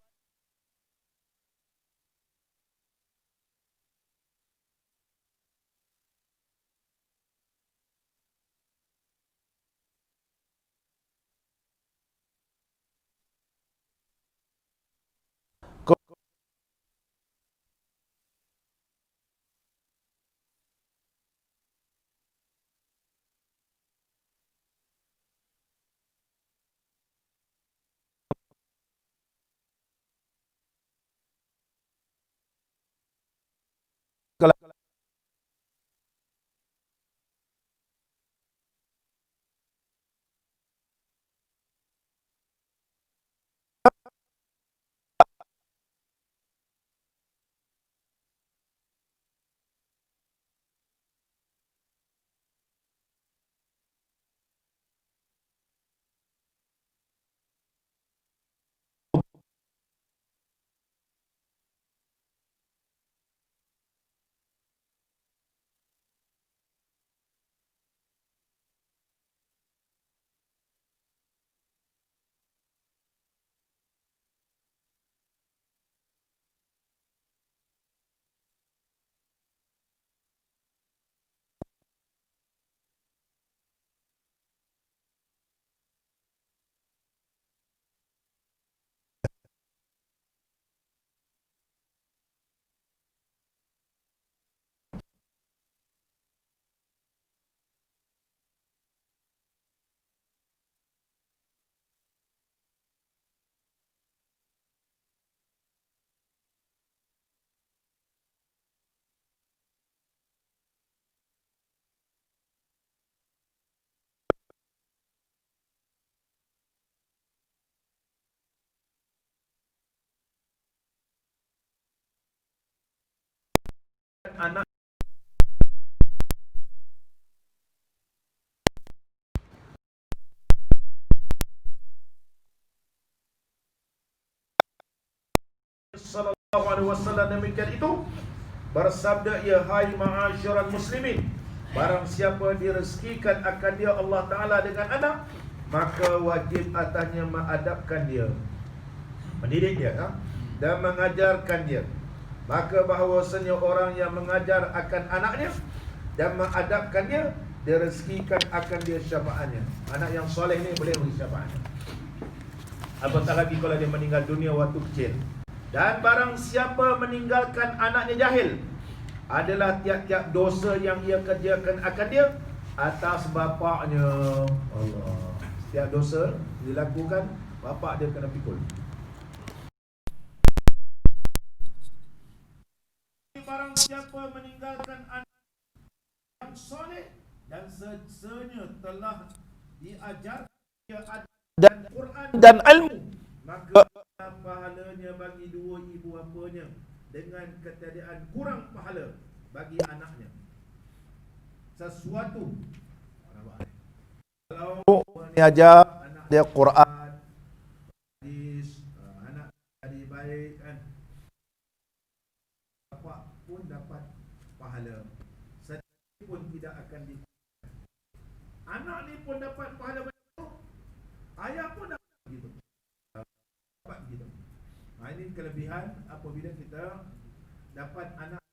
Anak sallallahu alaihi wasallam demikian itu, Bersabda ia, hai ma'asyiral muslimin, barang siapa direzekikan akan dia Allah Ta'ala dengan anak, maka wajib atasnya mengadabkan dia, mendidik dia dan mengajarkan dia. Maka bahawasanya orang yang mengajar akan anaknya dan mengadabkan dia, direzekikan akan dia syafaatnya. Anak yang soleh ni boleh beri syafaatnya. Apatah lagi kalau dia meninggal dunia waktu kecil. Dan barang siapa meninggalkan anaknya jahil, adalah tiap-tiap dosa yang ia kerjakan akan dia atas bapaknya. Allah. Setiap dosa dilakukan, bapak dia kena pikul. Barang siapa meninggalkan anak yang soleh dan sesenya telah diajar dia dan Quran dan ilmu, maka pahalanya bagi dua ibu bapanya, dengan ketiadaan kurang pahala bagi anaknya. Sesuatu kalau diajar anak dia Quran, hadis, anak jadi baik kan, bapak pun dapat pahala, sedikit pun tidak akan di. Anak ni pun dapat pahala banyak, ayah pun dapat begitu. Dapat begitu. Ini kelebihan apabila kita dapat anak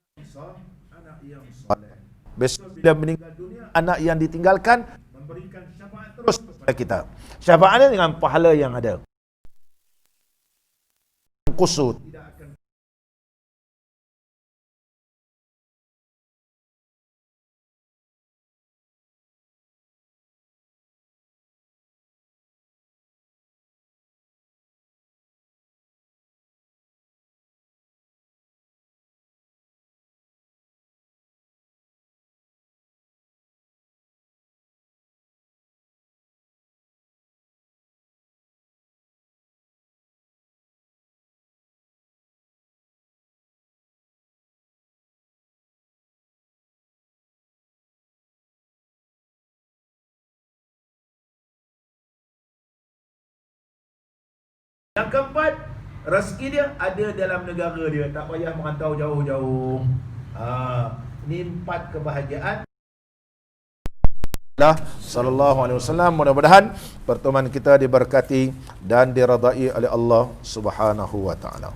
yang soleh. Besok bila meninggal dunia, anak yang ditinggalkan memberikan syafaat terus kepada kita. Syafaatnya dengan pahala yang ada. Kusut tidak akan. Yang keempat, rezeki dia ada dalam negara dia, tak payah merantau jauh-jauh. Ini 4 kebahagiaan. Sallallahu alaihi wasallam. Mudah-mudahan pertemuan kita diberkati dan diradai oleh Allah Subhanahu wa taala.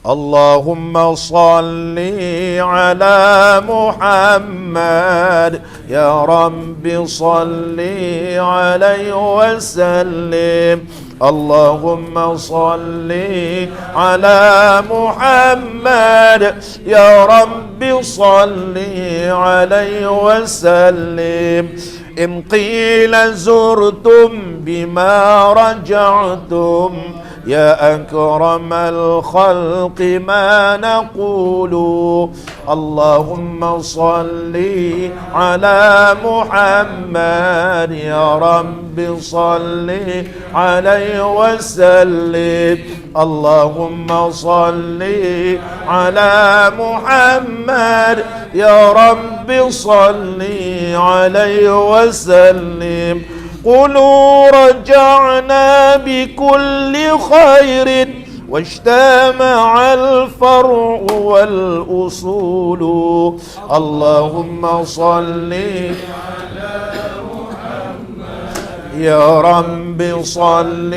Allahumma salli ala Muhammad, ya Rabbi salli alaihi wasallim. Allahumma salli ala Muhammad, ya Rabbi salli alaihi wasallim. In qila zurtum bima raja'tum, ya akramal khalqi ma naqulu. Allahumma salli ala Muhammad, ya Rabbi salli alaihi wasallim. Allahumma salli ala Muhammad, ya Rabbi salli alaihi wasallim. قلوا رجعنا بكل خير واجتمع الفرع والأصول. اللهم صل على محمد، يا رب صل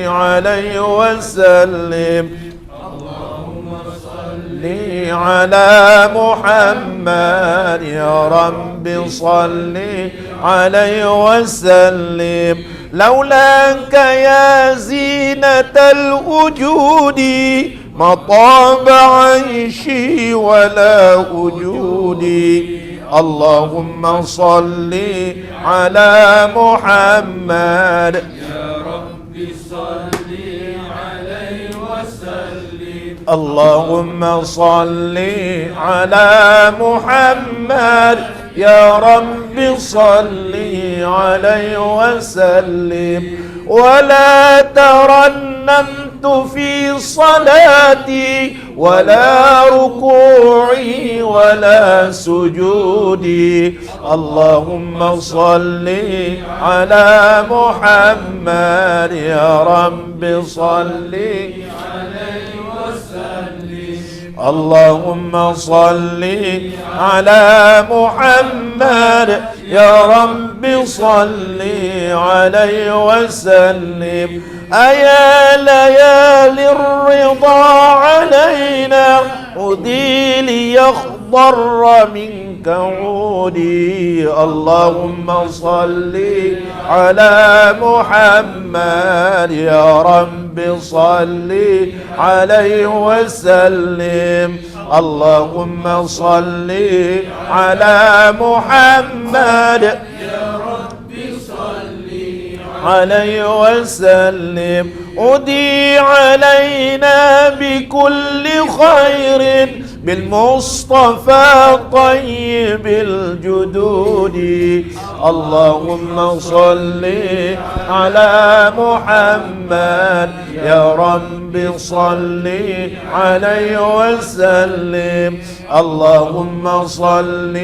عليه وسلم. اللهم صل على محمد، يا رب صل عليه وسلم. لولاك يا زينة الوجود ما طاب عيشي ولا وجودي. اللهم صل على محمد، يا رب صل عليه وسلم. اللهم صل على محمد، يا رب صل عليه وسلم. ولا ترنمت في صلاتي ولا ركوعي ولا سجودي. اللهم صل على محمد، يا رب صل عليه وسلم. اللهم صل على محمد يا رب صل عليه وسلم أيا ليالي الرضا علينا عودي ليخضر منك عودي اللهم صل على محمد يا رب صل عليه وسلم اللهم صل على محمد عليه وسلم أدي علينا بكل خير بالمصطفى طيب الجدود اللهم صل على محمد يا رب صل عليه وسلم اللهم صل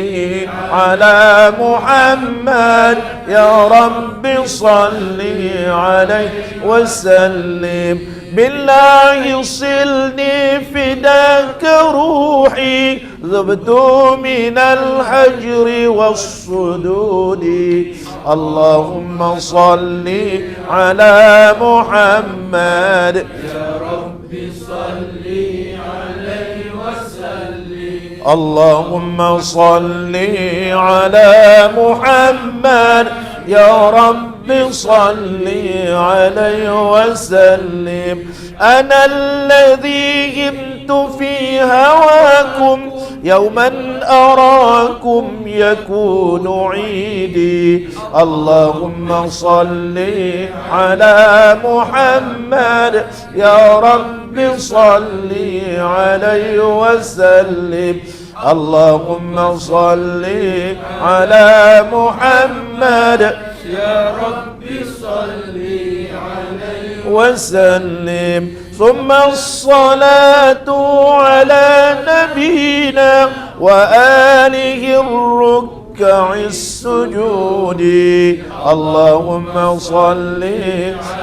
على محمد يا رب صل عليه وسلم بالله صلني فداك روحي ذبت من الهجر والصدود اللهم صل على محمد يا رب صل عليه وسلم اللهم صل على محمد يا رب صل عليه وسلم أنا الذي همت في هواكم يوما أراكم يكون عيدي اللهم صل على محمد يا رب صل عليه وسلم اللهم صل على محمد يا رب صل عليه وسلم ثم الصلاة على نبينا وآله الركع السجود اللهم صل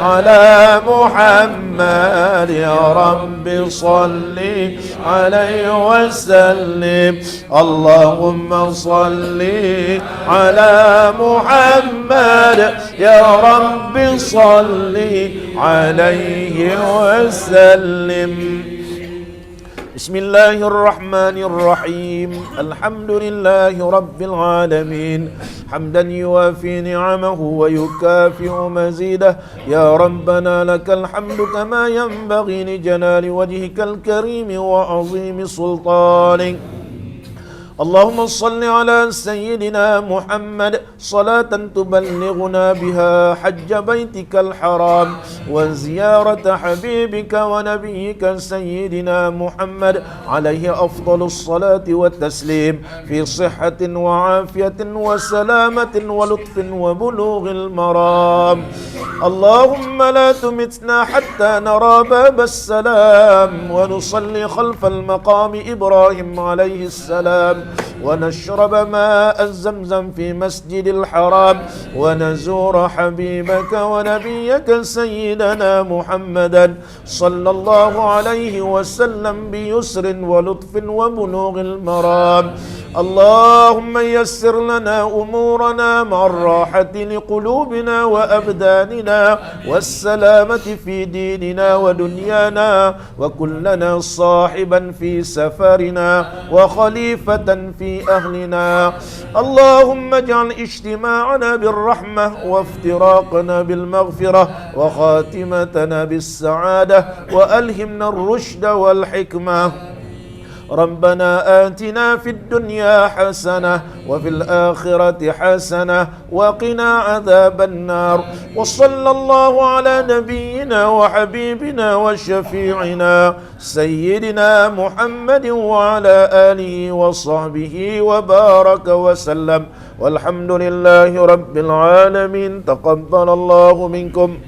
على محمد يا رب صل عليه وسلم اللهم صل على محمد يا رب صل عليه وسلم بسم الله الرحمن الرحيم الحمد لله رب العالمين حمدا يوافي نعمه ويكافئ مزيده يا ربنا لك الحمد كما ينبغي لجلال وجهك الكريم وعظيم سلطانك اللهم صل على سيدنا محمد صلاة تبلغنا بها حج بيتك الحرام وزيارة حبيبك ونبيك سيدنا محمد عليه أفضل الصلاة والتسليم في صحة وعافية وسلامة ولطف وبلوغ المرام اللهم لا تمتنا حتى نرى باب السلام ونصلي خلف المقام إبراهيم عليه السلام ونشرب ماء الزمزم في مسجد الحرام ونزور حبيبك ونبيك سيدنا محمدا صلى الله عليه وسلم بيسر ولطف وبلوغ المرام اللهم يسر لنا أمورنا مع الراحة لقلوبنا وأبداننا والسلامة في ديننا ودنيانا وكلنا صاحبا في سفرنا وخليفة في أهلنا اللهم اجعل اجتماعنا بالرحمة وافتراقنا بالمغفرة وخاتمتنا بالسعادة وألهمنا الرشد والحكمة ربنا آتنا في الدنيا حسنة وفي الآخرة حسنة وقنا عذاب النار وصلى الله على نبينا وحبيبنا وشفيعنا سيدنا محمد وعلى آله وصحبه وبارك وسلم والحمد لله رب العالمين تقبل الله منكم